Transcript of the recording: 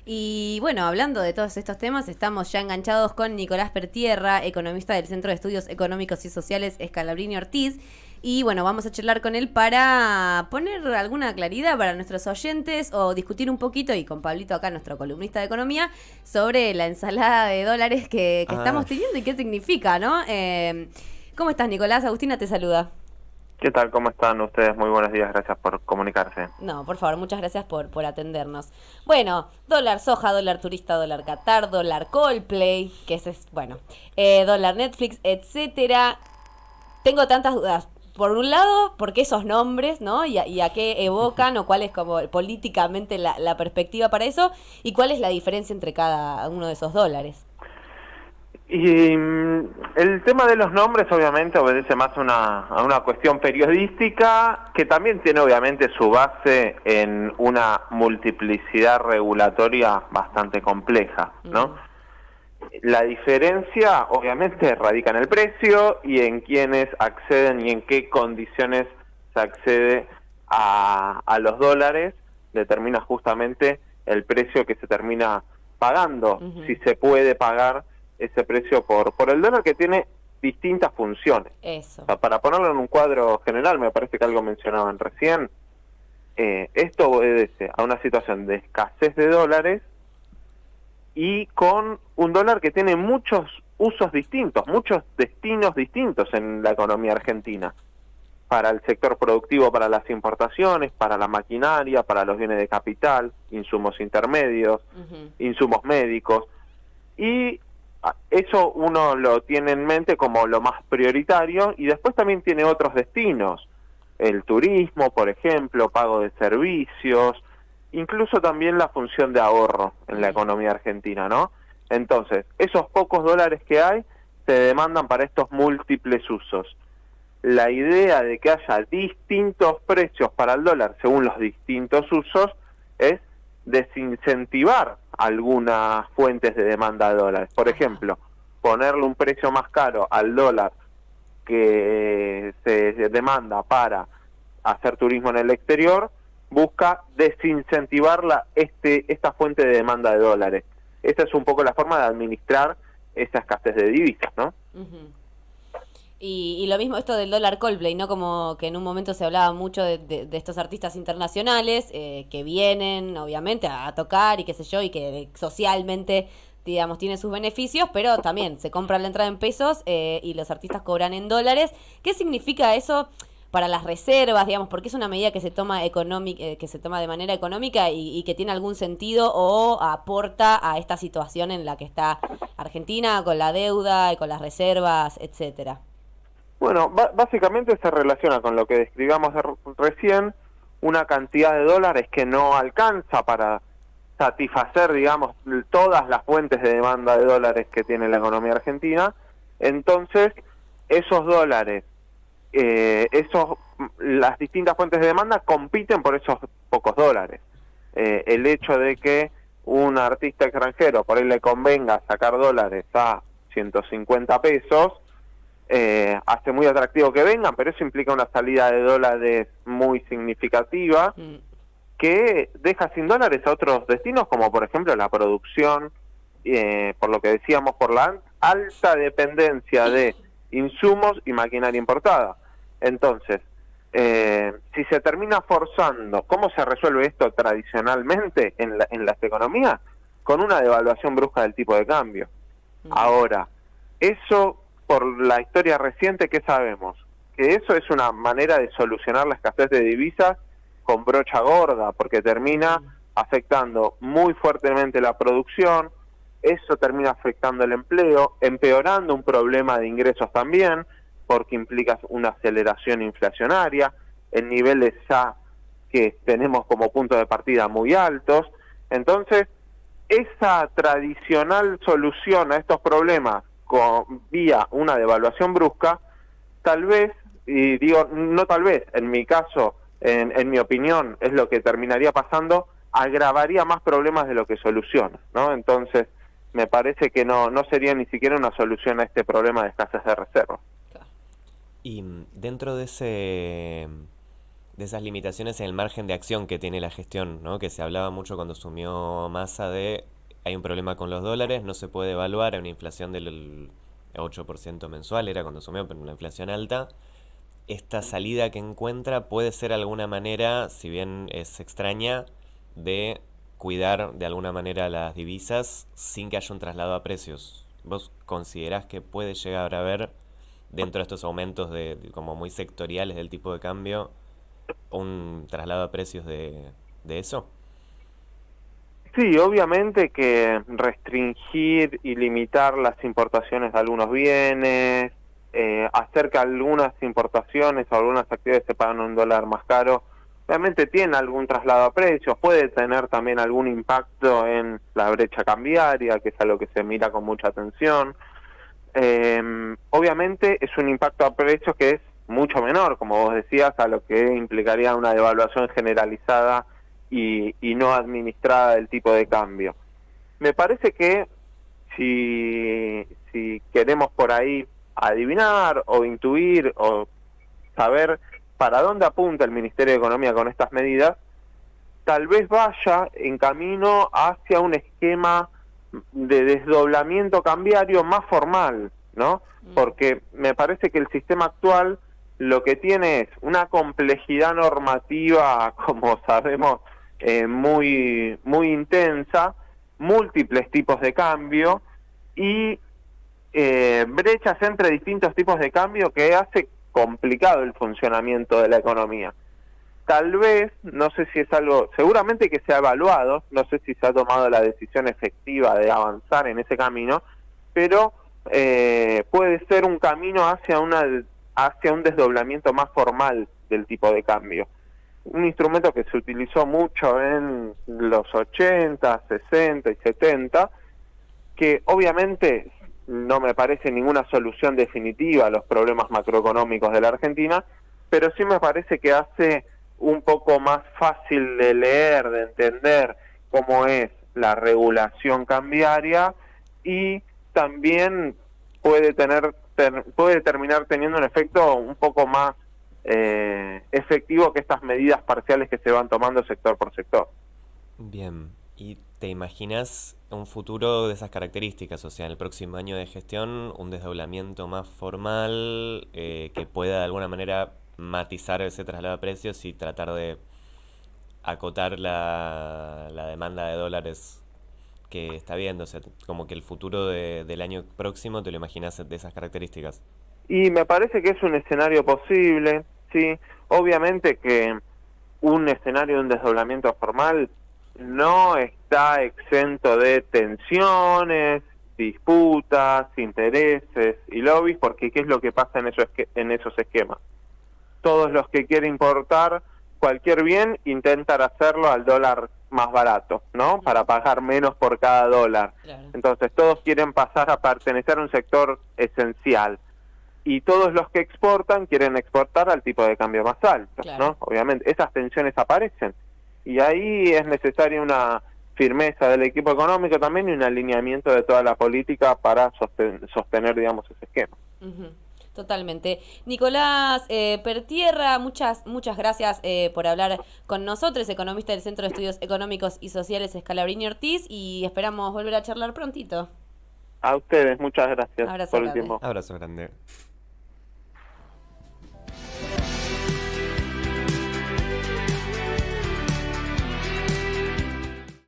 Y bueno, hablando de todos estos temas, estamos ya enganchados con Nicolás Pertierra, economista del Centro de Estudios Económicos y Sociales Scalabrini Ortiz. Y bueno, vamos a charlar con él para poner alguna claridad para nuestros oyentes o discutir un poquito, y con Pablito acá, nuestro columnista de economía, sobre la ensalada de dólares que Ah, estamos teniendo y qué significa, ¿no? ¿Cómo estás, Nicolás? Agustina te saluda. ¿qué tal? ¿Cómo están ustedes? Muy buenos días, gracias por comunicarse. No, por favor, muchas gracias por atendernos. Bueno, dólar soja, dólar turista, dólar Qatar, dólar Coldplay, que ese es, bueno, dólar Netflix, etcétera. Tengo tantas dudas. Por un lado, ¿por qué esos nombres, no? Y a qué evocan, o cuál es como políticamente la perspectiva para eso, y cuál es la diferencia entre cada uno de esos dólares. Y el tema de los nombres obviamente obedece más a una cuestión periodística que también tiene obviamente su base en una multiplicidad regulatoria bastante compleja, ¿no? La diferencia obviamente radica en el precio y en quiénes acceden y en qué condiciones se accede a los dólares, determina justamente el precio que se termina pagando, si se puede pagar ese precio por el dólar, que tiene distintas funciones. Eso. O sea, para ponerlo en un cuadro general, me parece que algo mencionaban recién, esto obedece a una situación de escasez de dólares y con un dólar que tiene muchos usos distintos, muchos destinos distintos en la economía argentina, para el sector productivo, para las importaciones, para la maquinaria, para los bienes de capital, insumos intermedios, insumos médicos, y eso uno lo tiene en mente como lo más prioritario, y después también tiene otros destinos, el turismo, por ejemplo, pago de servicios, incluso también la función de ahorro en la economía argentina, ¿no? Entonces, esos pocos dólares que hay se demandan para estos múltiples usos. La idea de que haya distintos precios para el dólar según los distintos usos es desincentivar algunas fuentes de demanda de dólares. Por ejemplo, ponerle un precio más caro al dólar que se demanda para hacer turismo en el exterior, busca desincentivar esta fuente de demanda de dólares. Esa es un poco la forma de administrar esa escasez de divisas, ¿no? Y lo mismo esto del dólar Coldplay, ¿no? Como que en un momento se hablaba mucho de estos artistas internacionales que vienen, obviamente, a tocar y qué sé yo, y que socialmente, digamos, tienen sus beneficios, pero también se compra la entrada en pesos y los artistas cobran en dólares. ¿Qué significa eso para las reservas, digamos? Porque es una medida que se toma que se toma de manera económica y que tiene algún sentido o aporta a esta situación en la que está Argentina con la deuda y con las reservas, etcétera. Bueno, básicamente se relaciona con lo que describamos recién, una cantidad de dólares que no alcanza para satisfacer, digamos, todas las fuentes de demanda de dólares que tiene la economía argentina. Entonces, esos dólares, las distintas fuentes de demanda compiten por esos pocos dólares. El hecho de que un artista extranjero por ahí le convenga sacar dólares a 150 pesos, hace muy atractivo que vengan, pero eso implica una salida de dólares muy significativa que deja sin dólares a otros destinos, como por ejemplo la producción, por lo que decíamos, por la alta dependencia de insumos y maquinaria importada. Entonces, si se termina forzando, ¿cómo se resuelve esto tradicionalmente en las economías? Con una devaluación brusca del tipo de cambio. Ahora, eso, por la historia reciente, ¿qué sabemos? Que eso es una manera de solucionar la escasez de divisas con brocha gorda, porque termina afectando muy fuertemente la producción, eso termina afectando el empleo, empeorando un problema de ingresos también, porque implica una aceleración inflacionaria, en niveles ya que tenemos como punto de partida muy altos. Entonces, esa tradicional solución a estos problemas vía una devaluación brusca, tal vez, y digo no tal vez, en mi caso, en mi opinión, es lo que terminaría pasando, agravaría más problemas de lo que soluciona, ¿no? Entonces, me parece que no sería ni siquiera una solución a este problema de escasez de reservas. Y dentro de ese de esas limitaciones en el margen de acción que tiene la gestión, ¿no? Que se hablaba mucho cuando asumió Massa de hay un problema con los dólares, no se puede evaluar, hay una inflación del 8% mensual, era cuando asumió, pero una inflación alta. Esta salida que encuentra puede ser alguna manera, si bien es extraña, de cuidar de alguna manera las divisas sin que haya un traslado a precios. ¿Vos considerás que puede llegar a haber, dentro de estos aumentos como muy sectoriales del tipo de cambio, un traslado a precios de eso? Sí, obviamente que restringir y limitar las importaciones de algunos bienes, hacer que algunas importaciones o algunas actividades se paguen un dólar más caro, obviamente tiene algún traslado a precios, puede tener también algún impacto en la brecha cambiaria, que es algo que se mira con mucha atención. Obviamente es un impacto a precios que es mucho menor, como vos decías, a lo que implicaría una devaluación generalizada y no administrada del tipo de cambio. Me parece que si queremos por ahí adivinar o intuir o saber para dónde apunta el Ministerio de Economía con estas medidas, tal vez vaya en camino hacia un esquema de desdoblamiento cambiario más formal, ¿no? Porque me parece que el sistema actual lo que tiene es una complejidad normativa, como sabemos, muy intensa, múltiples tipos de cambio y brechas entre distintos tipos de cambio que hace complicado el funcionamiento de la economía. Tal vez, no sé si es algo, seguramente que se ha evaluado, no sé si se ha tomado la decisión efectiva de avanzar en ese camino, pero puede ser un camino hacia un desdoblamiento más formal del tipo de cambio. Un instrumento que se utilizó mucho en los 80, 60 y 70, que obviamente no me parece ninguna solución definitiva a los problemas macroeconómicos de la Argentina, pero sí me parece que hace un poco más fácil de leer, de entender cómo es la regulación cambiaria y también puede terminar teniendo un efecto un poco más efectivo que estas medidas parciales que se van tomando sector por sector. Bien, ¿y te imaginas un futuro de esas características? O sea, en el próximo año de gestión, un desdoblamiento más formal que pueda de alguna manera matizar ese traslado de precios y tratar de acotar la demanda de dólares que está viendo. O sea, como que el futuro del año próximo te lo imaginas de esas características. Y me parece que es un escenario posible, sí. Obviamente que un escenario de un desdoblamiento formal no está exento de tensiones, disputas, intereses y lobbies, porque ¿qué es lo que pasa en esos esquemas? Todos los que quieren importar cualquier bien intentan hacerlo al dólar más barato, ¿no? Para pagar menos por cada dólar. Claro. Entonces todos quieren pasar a pertenecer a un sector esencial. Y todos los que exportan quieren exportar al tipo de cambio más alto, Claro. ¿no? Obviamente, esas tensiones aparecen. Y ahí es necesaria una firmeza del equipo económico también y un alineamiento de toda la política para sostener, digamos, ese esquema. Ujú. Totalmente. Nicolás Pertierra, muchas gracias por hablar con nosotros, economista del Centro de Estudios Económicos y Sociales Scalabrini Ortiz, y esperamos volver a charlar prontito. A ustedes, muchas gracias Abrazo por el grande. tiempo. Abrazo grande.